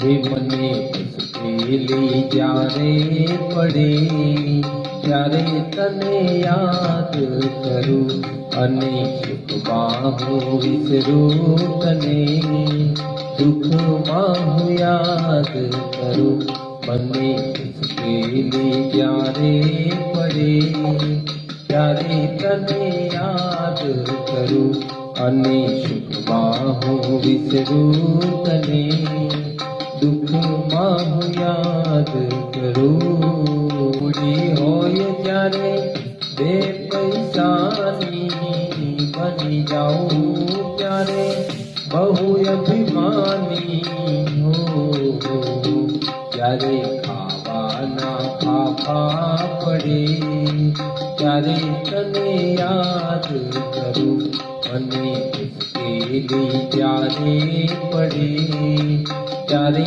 હે મને મુશ્કેલી જ્યારે પડે ત્યારે તને યાદ કરું અને સુખમાં હું વિસરું તને, દુઃખમાં હું યાદ કરું. મને મુશ્કેલી જ્યારે પડે ત્યારે તને યાદ કરું અને સુખમાં હું વિસરું તને, દુઃખમાં હું યાદ કરું. પૂરી હોય ત્યારે બે પૈસાની બની જાઉં ત્યારે બહુ અભિમાની હો, ત્યારે ખાવાના ફાફા પડે ત્યારે તને યાદ કરું અને મુશ્કેલી જ્યારે પડે ત્યારે